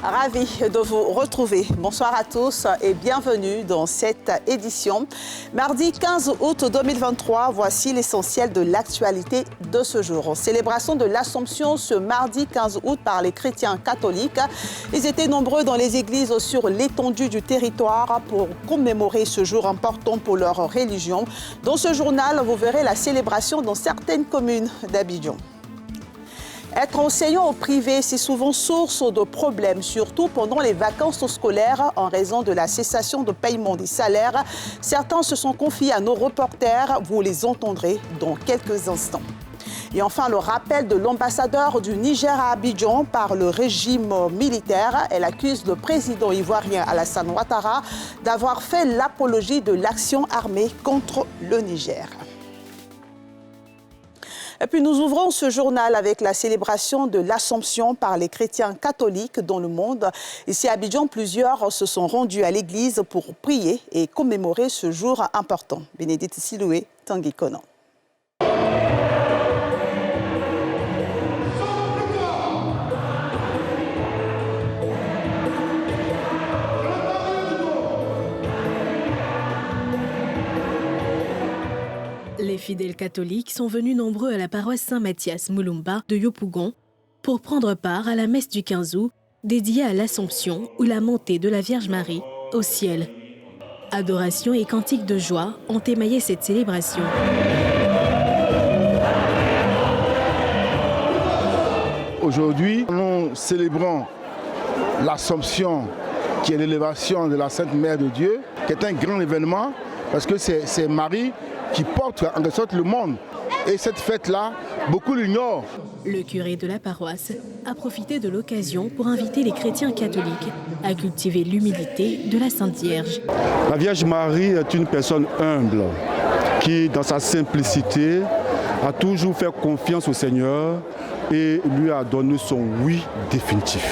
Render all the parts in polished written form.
Ravi de vous retrouver. Bonsoir à tous et bienvenue dans cette édition. Mardi 15 août 2023, voici l'essentiel de l'actualité de ce jour. En célébration de l'Assomption ce mardi 15 août par les chrétiens catholiques. Ils étaient nombreux dans les églises sur l'étendue du territoire pour commémorer ce jour important pour leur religion. Dans ce journal, vous verrez la célébration dans certaines communes d'Abidjan. Être enseignant au privé, c'est souvent source de problèmes, surtout pendant les vacances scolaires en raison de la cessation de paiement des salaires. Certains se sont confiés à nos reporters, vous les entendrez dans quelques instants. Et enfin, le rappel de l'ambassadeur du Niger à Abidjan par le régime militaire. Elle accuse le président ivoirien Alassane Ouattara d'avoir fait l'apologie de l'action armée contre le Niger. Et puis nous ouvrons ce journal avec la célébration de l'Assomption par les chrétiens catholiques dans le monde. Ici à Abidjan, plusieurs se sont rendus à l'église pour prier et commémorer ce jour important. Bénédicte Siloué, Tanguy Konan. Les fidèles catholiques sont venus nombreux à la paroisse Saint-Mathias Moulumba de Yopougon pour prendre part à la messe du 15 août dédiée à l'Assomption ou la montée de la Vierge Marie au ciel. Adoration et cantiques de joie ont émaillé cette célébration. Aujourd'hui, nous célébrons l'Assomption qui est l'élévation de la Sainte Mère de Dieu, qui est un grand événement parce que c'est Marie qui porte en quelque sorte le monde. Et cette fête-là, beaucoup l'ignorent. Le curé de la paroisse a profité de l'occasion pour inviter les chrétiens catholiques à cultiver l'humilité de la Sainte Vierge. La Vierge Marie est une personne humble qui, dans sa simplicité, a toujours fait confiance au Seigneur et lui a donné son oui définitif.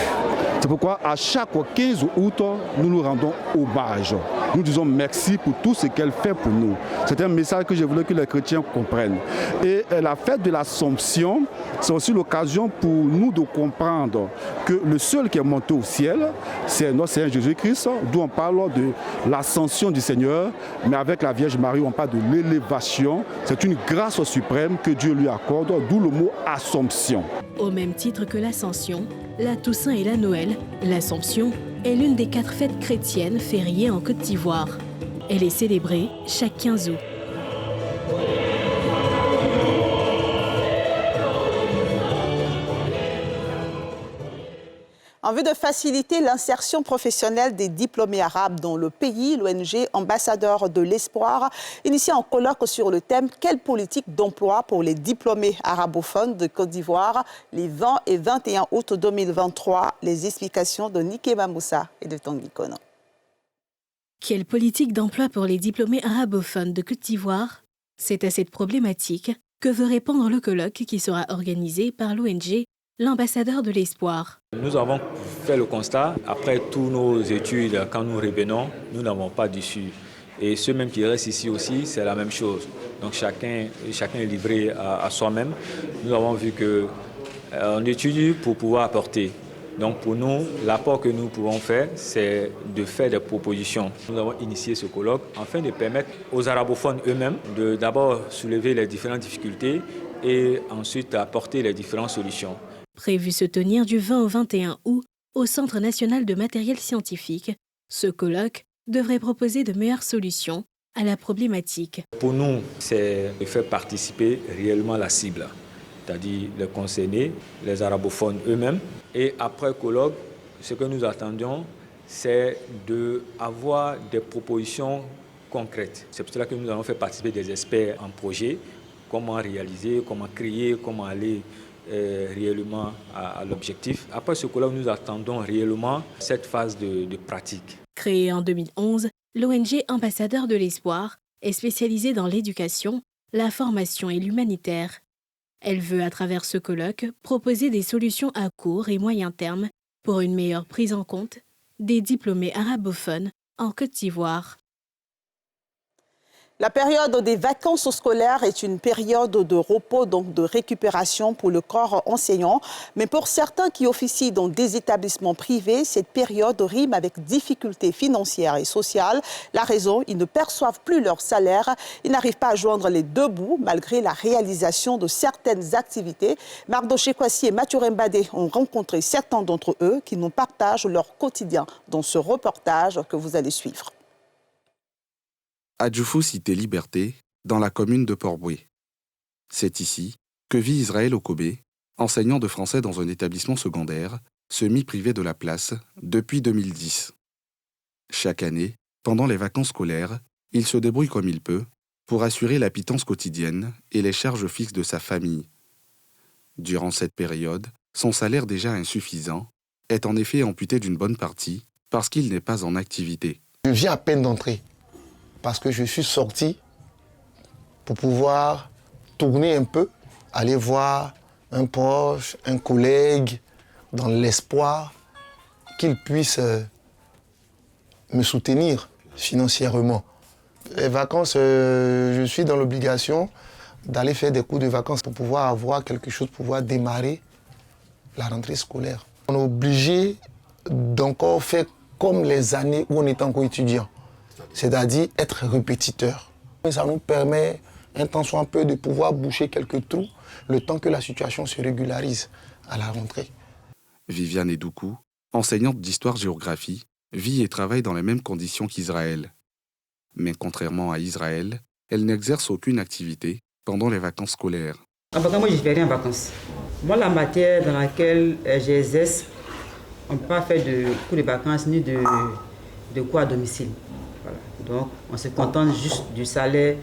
C'est pourquoi à chaque 15 août, nous nous rendons hommage. Nous disons merci pour tout ce qu'elle fait pour nous. C'est un message que je voulais que les chrétiens comprennent. Et la fête de l'Assomption, c'est aussi l'occasion pour nous de comprendre que le seul qui est monté au ciel, c'est notre Seigneur Jésus-Christ, d'où on parle de l'ascension du Seigneur, mais avec la Vierge Marie, on parle de l'élévation. C'est une grâce suprême que Dieu lui accorde, d'où le mot Assomption. Au même titre que l'Ascension, la Toussaint et la Noël, l'Assomption est l'une des 4 fêtes chrétiennes fériées en Côte d'Ivoire. Elle est célébrée chaque 15 août. En vue de faciliter l'insertion professionnelle des diplômés arabes dans le pays, l'ONG Ambassadeurs de l'Espoir initie un colloque sur le thème « Quelle politique d'emploi pour les diplômés arabophones de Côte d'Ivoire » les 20 et 21 août 2023. Les explications de Nikeba Moussa et de Tanguy Konan. Quelle politique d'emploi pour les diplômés arabophones de Côte d'Ivoire? C'est à cette problématique que veut répondre le colloque qui sera organisé par l'ONG l'ambassadeur de l'Espoir. Nous avons fait le constat, après tous nos études, quand nous revenons, nous n'avons pas d'issue. Et ceux même qui restent ici aussi, c'est la même chose. Donc chacun est livré à soi-même. Nous avons vu qu'on étudie pour pouvoir apporter. Donc pour nous, l'apport que nous pouvons faire, c'est de faire des propositions. Nous avons initié ce colloque afin de permettre aux arabophones eux-mêmes de d'abord soulever les différentes difficultés et ensuite apporter les différentes solutions. Prévu se tenir du 20 au 21 août au Centre national de matériel scientifique, ce colloque devrait proposer de meilleures solutions à la problématique. Pour nous, c'est de faire participer réellement la cible, c'est-à-dire les concernés, les arabophones eux-mêmes. Et après colloque, ce que nous attendions, c'est d'avoir des propositions concrètes. C'est pour cela que nous allons faire participer des experts en projet, comment réaliser, comment créer, comment aller réellement à l'objectif. Après ce colloque, nous attendons réellement cette phase de pratique. Créée en 2011, l'ONG Ambassadeurs de l'Espoir est spécialisée dans l'éducation, la formation et l'humanitaire. Elle veut, à travers ce colloque, proposer des solutions à court et moyen terme pour une meilleure prise en compte des diplômés arabophones en Côte d'Ivoire. La période des vacances scolaires est une période de repos, donc de récupération pour le corps enseignant. Mais pour certains qui officient dans des établissements privés, cette période rime avec difficultés financières et sociales. La raison, ils ne perçoivent plus leur salaire. Ils n'arrivent pas à joindre les deux bouts malgré la réalisation de certaines activités. Mardoché Kwasi et Mathieu Mbadé ont rencontré certains d'entre eux qui nous partagent leur quotidien dans ce reportage que vous allez suivre. À Djoufou, cité Liberté, dans la commune de Port-Boué. C'est ici que vit Israël Okobé, enseignant de français dans un établissement secondaire, semi-privé de la place, depuis 2010. Chaque année, pendant les vacances scolaires, il se débrouille comme il peut pour assurer la pitance quotidienne et les charges fixes de sa famille. Durant cette période, son salaire déjà insuffisant est en effet amputé d'une bonne partie parce qu'il n'est pas en activité. Je viens à peine d'entrer. Parce que je suis sorti pour pouvoir tourner un peu, aller voir un proche, un collègue, dans l'espoir qu'il puisse me soutenir financièrement. Les vacances, je suis dans l'obligation d'aller faire des cours de vacances pour pouvoir avoir quelque chose, pour pouvoir démarrer la rentrée scolaire. On est obligé d'encore faire comme les années où on était encore étudiant. C'est-à-dire être répétiteur. Ça nous permet un temps soit un peu de pouvoir boucher quelques trous le temps que la situation se régularise à la rentrée. Viviane Edoukou, enseignante d'histoire-géographie, vit et travaille dans les mêmes conditions qu'Israël. Mais contrairement à Israël, elle n'exerce aucune activité pendant les vacances scolaires. En vacances, moi, je ne fais rien en vacances. Moi, la matière dans laquelle j'exerce, on ne peut pas faire de cours de vacances ni de cours à domicile. Voilà. Donc, on se contente juste du salaire.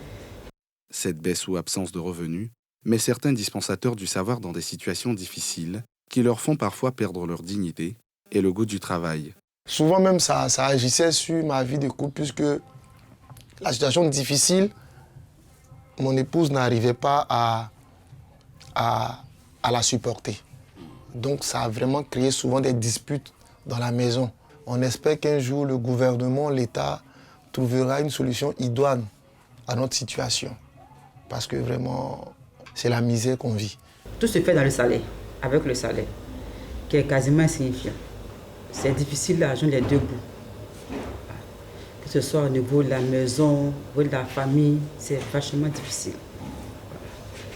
Cette baisse ou absence de revenus met certains dispensateurs du savoir dans des situations difficiles qui leur font parfois perdre leur dignité et le goût du travail. Souvent même, ça agissait sur ma vie de couple puisque la situation difficile, mon épouse n'arrivait pas à la supporter. Donc, ça a vraiment créé souvent des disputes dans la maison. On espère qu'un jour, le gouvernement, l'État, trouvera une solution idoine à notre situation. Parce que vraiment, c'est la misère qu'on vit. Tout se fait dans le salaire, avec le salaire, qui est quasiment insignifiant. C'est difficile à joindre les deux bouts. Que ce soit au niveau de la maison, au niveau de la famille, c'est vachement difficile.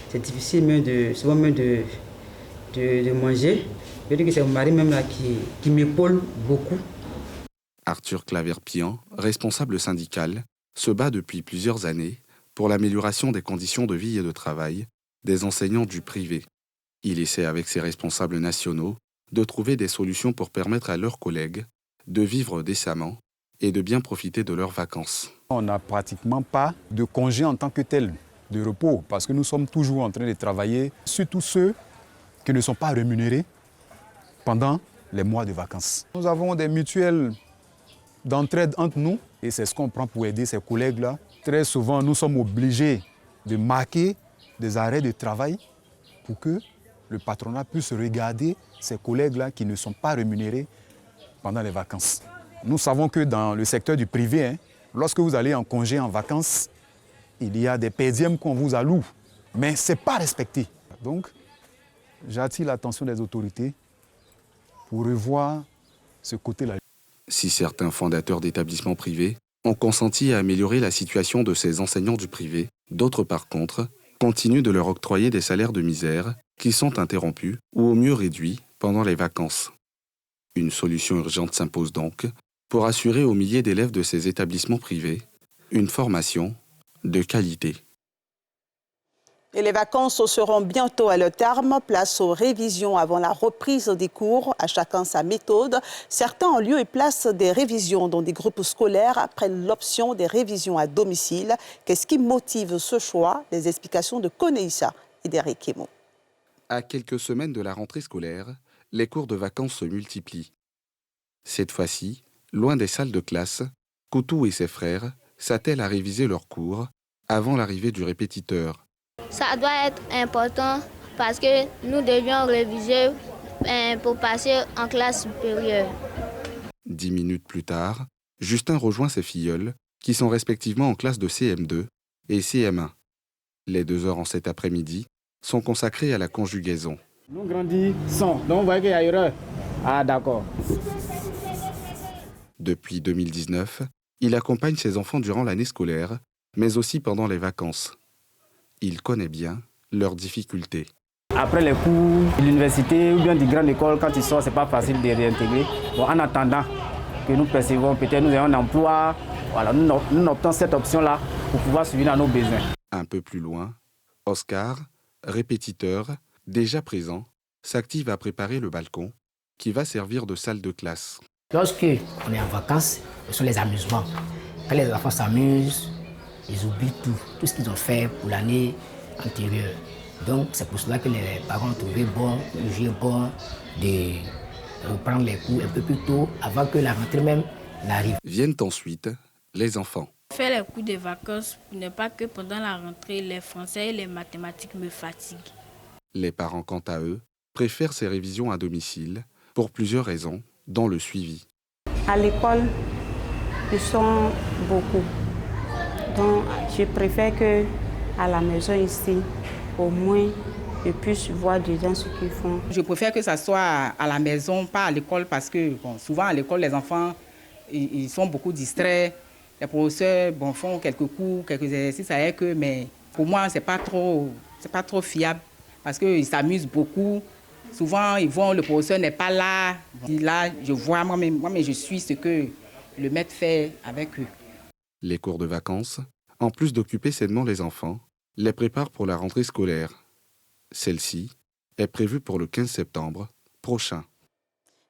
C'est difficile même souvent même de manger. Je veux dire que c'est mon mari même là qui m'épaule beaucoup. Arthur Claverpian, responsable syndical, se bat depuis plusieurs années pour l'amélioration des conditions de vie et de travail des enseignants du privé. Il essaie avec ses responsables nationaux de trouver des solutions pour permettre à leurs collègues de vivre décemment et de bien profiter de leurs vacances. On n'a pratiquement pas de congé en tant que tel, de repos, parce que nous sommes toujours en train de travailler, surtout ceux qui ne sont pas rémunérés pendant les mois de vacances. Nous avons des mutuelles d'entraide entre nous et c'est ce qu'on prend pour aider ces collègues-là. Très souvent, nous sommes obligés de marquer des arrêts de travail pour que le patronat puisse regarder ces collègues-là qui ne sont pas rémunérés pendant les vacances. Nous savons que dans le secteur du privé, lorsque vous allez en congé, en vacances, il y a des PDM qu'on vous alloue, mais ce n'est pas respecté. Donc, j'attire l'attention des autorités pour revoir ce côté-là. Si certains fondateurs d'établissements privés ont consenti à améliorer la situation de ces enseignants du privé, d'autres par contre continuent de leur octroyer des salaires de misère qui sont interrompus ou au mieux réduits pendant les vacances. Une solution urgente s'impose donc pour assurer aux milliers d'élèves de ces établissements privés une formation de qualité. Et les vacances seront bientôt à leur terme. Place aux révisions avant la reprise des cours. À chacun sa méthode. Certains, en lieu et place des révisions dans des groupes scolaires, prennent l'option des révisions à domicile. Qu'est-ce qui motive ce choix? Les explications de Koneïssa et d'Eric Kemo. À quelques semaines de la rentrée scolaire, les cours de vacances se multiplient. Cette fois-ci, loin des salles de classe, Koutou et ses frères s'attellent à réviser leurs cours avant l'arrivée du répétiteur. Ça doit être important parce que nous devions réviser pour passer en classe supérieure. 10 minutes plus tard, Justin rejoint ses filleuls qui sont respectivement en classe de CM2 et CM1. Les 2 heures en cet après-midi sont consacrées à la conjugaison. Nous grandissons, donc on voit qu'il y a erreur. Ah d'accord. Depuis 2019, il accompagne ses enfants durant l'année scolaire, mais aussi pendant les vacances. Il connaît bien leurs difficultés. Après les cours de l'université ou bien de grande école, quand ils sortent, ce n'est pas facile de réintégrer. Bon, en attendant que nous percevons, peut-être nous ayons un emploi, voilà, nous optons cette option-là pour pouvoir subvenir à nos besoins. Un peu plus loin, Oscar, répétiteur, déjà présent, s'active à préparer le balcon qui va servir de salle de classe. Lorsque on est en vacances, ce sont les amusements. Quand les enfants s'amusent, ils oublient tout ce qu'ils ont fait pour l'année antérieure. Donc c'est pour cela que les parents ont trouvé bon, jugé bon de reprendre les cours un peu plus tôt avant que la rentrée même n'arrive. Viennent ensuite les enfants. Faire les cours de vacances pour ne pas que pendant la rentrée, les français et les mathématiques me fatiguent. Les parents, quant à eux, préfèrent ces révisions à domicile pour plusieurs raisons, dont le suivi. À l'école, ils sont beaucoup. Donc je préfère qu'à la maison ici, au moins, je puisse voir dedans ce qu'ils font. Je préfère que ça soit à la maison, pas à l'école, parce que souvent à l'école, les enfants ils sont beaucoup distraits. Les professeurs font quelques cours, quelques exercices avec eux, mais pour moi, c'est pas trop fiable, parce qu'ils s'amusent beaucoup. Souvent, ils vont, le professeur n'est pas là. Là, je vois, moi-même, je suis ce que le maître fait avec eux. Les cours de vacances, en plus d'occuper sainement les enfants, les préparent pour la rentrée scolaire. Celle-ci est prévue pour le 15 septembre prochain.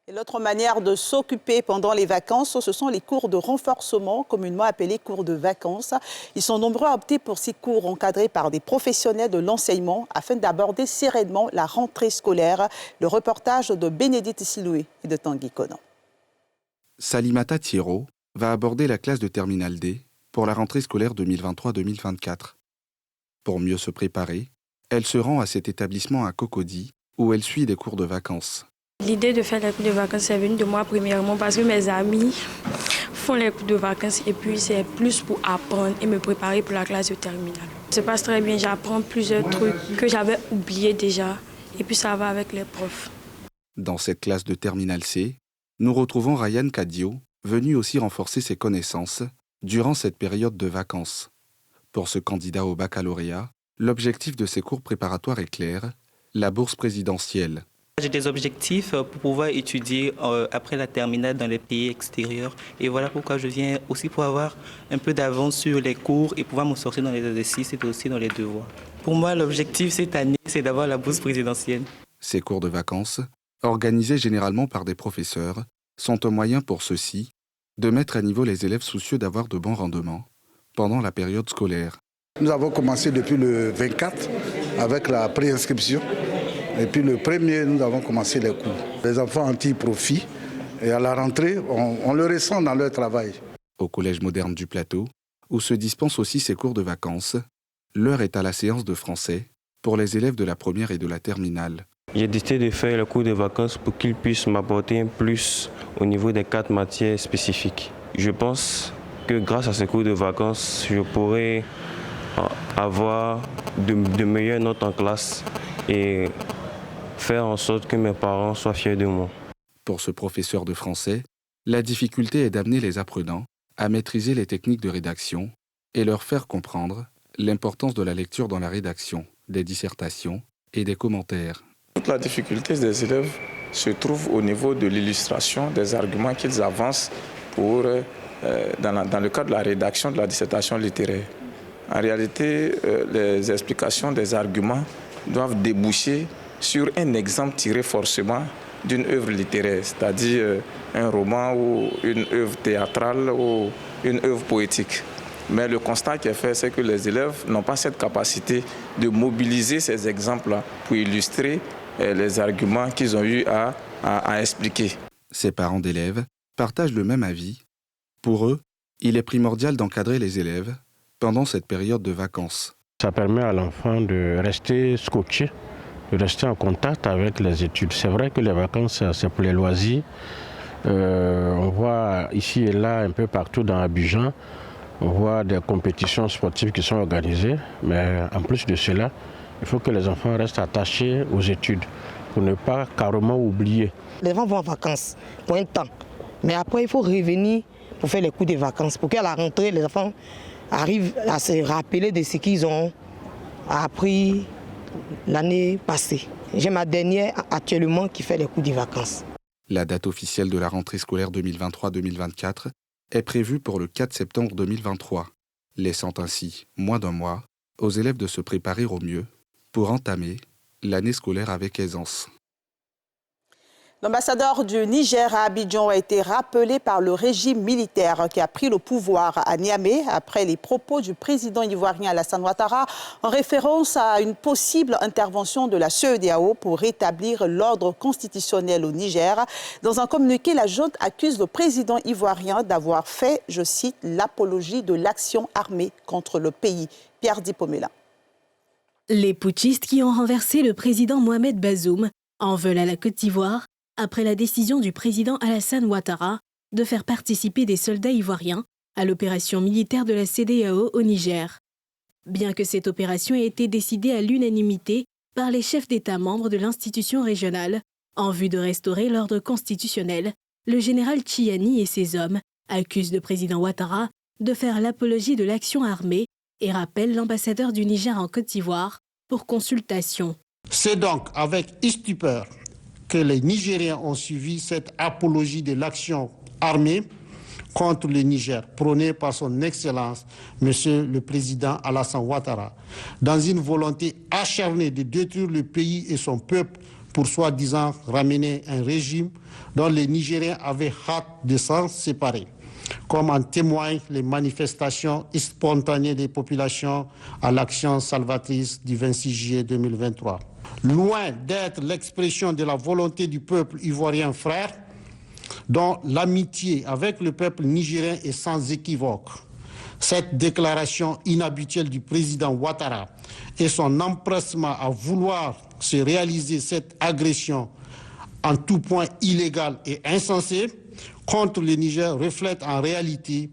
Et l'autre manière de s'occuper pendant les vacances, ce sont les cours de renforcement, communément appelés cours de vacances. Ils sont nombreux à opter pour ces cours encadrés par des professionnels de l'enseignement afin d'aborder sereinement la rentrée scolaire. Le reportage de Bénédicte Siloué et de Tanguy Conan. Salimata Thierro va aborder la classe de Terminale D pour la rentrée scolaire 2023-2024. Pour mieux se préparer, elle se rend à cet établissement à Cocody où elle suit des cours de vacances. L'idée de faire les cours de vacances est venue de moi premièrement parce que mes amis font les cours de vacances et puis c'est plus pour apprendre et me préparer pour la classe de terminale. Ça se passe très bien, j'apprends plusieurs trucs que j'avais oubliés déjà et puis ça va avec les profs. Dans cette classe de Terminale C, nous retrouvons Ryan Cadio, venu aussi renforcer ses connaissances durant cette période de vacances. Pour ce candidat au baccalauréat, l'objectif de ces cours préparatoires est clair, la bourse présidentielle. J'ai des objectifs pour pouvoir étudier après la terminale dans les pays extérieurs. Et voilà pourquoi je viens aussi pour avoir un peu d'avance sur les cours et pouvoir me sortir dans les exercices et aussi dans les devoirs. Pour moi, l'objectif cette année, c'est d'avoir la bourse présidentielle. Ces cours de vacances, organisés généralement par des professeurs, sont un moyen pour ceux-ci de mettre à niveau les élèves soucieux d'avoir de bons rendements pendant la période scolaire. Nous avons commencé depuis le 24 avec la préinscription. Et puis le 1er, nous avons commencé les cours. Les enfants en tirent profit et à la rentrée, on le ressent dans leur travail. Au Collège moderne du Plateau, où se dispensent aussi ces cours de vacances, l'heure est à la séance de français pour les élèves de la première et de la terminale. J'ai décidé de faire le cours de vacances pour qu'ils puissent m'apporter un plus au niveau des 4 matières spécifiques. Je pense que grâce à ces cours de vacances, je pourrai avoir de meilleures notes en classe et faire en sorte que mes parents soient fiers de moi. Pour ce professeur de français, la difficulté est d'amener les apprenants à maîtriser les techniques de rédaction et leur faire comprendre l'importance de la lecture dans la rédaction, des dissertations et des commentaires. Toute la difficulté des élèves se trouve au niveau de l'illustration des arguments qu'ils avancent dans le cadre de la rédaction de la dissertation littéraire. En réalité, les explications des arguments doivent déboucher sur un exemple tiré forcément d'une œuvre littéraire, c'est-à-dire un roman ou une œuvre théâtrale ou une œuvre poétique. Mais le constat qui est fait, c'est que les élèves n'ont pas cette capacité de mobiliser ces exemples-là pour illustrer les arguments qu'ils ont eu à expliquer. Ces parents d'élèves partagent le même avis. Pour eux, il est primordial d'encadrer les élèves pendant cette période de vacances. Ça permet à l'enfant de rester scotché, de rester en contact avec les études. C'est vrai que les vacances, c'est pour les loisirs. On voit ici et là, un peu partout dans Abidjan, voit des compétitions sportives qui sont organisées. Mais en plus de cela, il faut que les enfants restent attachés aux études pour ne pas carrément oublier. Les enfants vont en vacances pour un temps. Mais après, il faut revenir pour faire les cours des vacances. Pour qu'à la rentrée, les enfants arrivent à se rappeler de ce qu'ils ont appris l'année passée. J'ai ma dernière actuellement qui fait les cours des vacances. La date officielle de la rentrée scolaire 2023-2024 est prévue pour le 4 septembre 2023, laissant ainsi moins d'un mois aux élèves de se préparer au mieux pour entamer l'année scolaire avec aisance. L'ambassadeur du Niger à Abidjan a été rappelé par le régime militaire qui a pris le pouvoir à Niamey après les propos du président ivoirien Alassane Ouattara en référence à une possible intervention de la CEDEAO pour rétablir l'ordre constitutionnel au Niger. Dans un communiqué, la junte accuse le président ivoirien d'avoir fait, je cite, l'apologie de l'action armée contre le pays. Pierre Dipomela. Les putschistes qui ont renversé le président Mohamed Bazoum en veulent à la Côte d'Ivoire après la décision du président Alassane Ouattara de faire participer des soldats ivoiriens à l'opération militaire de la CEDEAO au Niger. Bien que cette opération ait été décidée à l'unanimité par les chefs d'État membres de l'institution régionale en vue de restaurer l'ordre constitutionnel, le général Tchiani et ses hommes accusent le président Ouattara de faire l'apologie de l'action armée et rappellent l'ambassadeur du Niger en Côte d'Ivoire pour consultation. C'est donc avec stupeur que les Nigériens ont suivi cette apologie de l'action armée contre le Niger, prônée par son Excellence, Monsieur le Président Alassane Ouattara, dans une volonté acharnée de détruire le pays et son peuple pour soi-disant ramener un régime dont les Nigériens avaient hâte de s'en séparer, comme en témoignent les manifestations spontanées des populations à l'action salvatrice du 26 juillet 2023. Loin d'être l'expression de la volonté du peuple ivoirien frère, dont l'amitié avec le peuple nigérien est sans équivoque, cette déclaration inhabituelle du président Ouattara et son empressement à vouloir se réaliser cette agression en tout point illégale et insensée contre le Niger reflète en réalité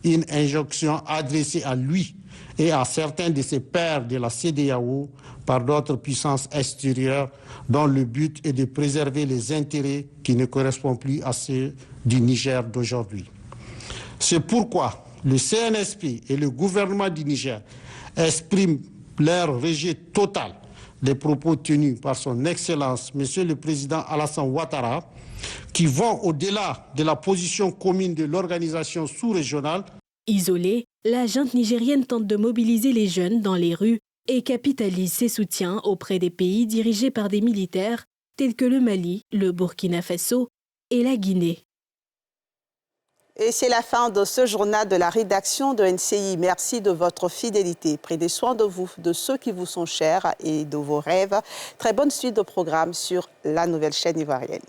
une injonction adressée à lui et à certains de ses pairs de la CEDEAO par d'autres puissances extérieures dont le but est de préserver les intérêts qui ne correspondent plus à ceux du Niger d'aujourd'hui. C'est pourquoi le CNSP et le gouvernement du Niger expriment leur rejet total des propos tenus par son Excellence, Monsieur le Président Alassane Ouattara, qui vont au-delà de la position commune de l'organisation sous-régionale. Isolée, la junte nigérienne tente de mobiliser les jeunes dans les rues et capitalise ses soutiens auprès des pays dirigés par des militaires tels que le Mali, le Burkina Faso et la Guinée. Et c'est la fin de ce journal de la rédaction de NCI. Merci de votre fidélité. Prenez soin de vous, de ceux qui vous sont chers et de vos rêves. Très bonne suite de programme sur la nouvelle chaîne ivoirienne.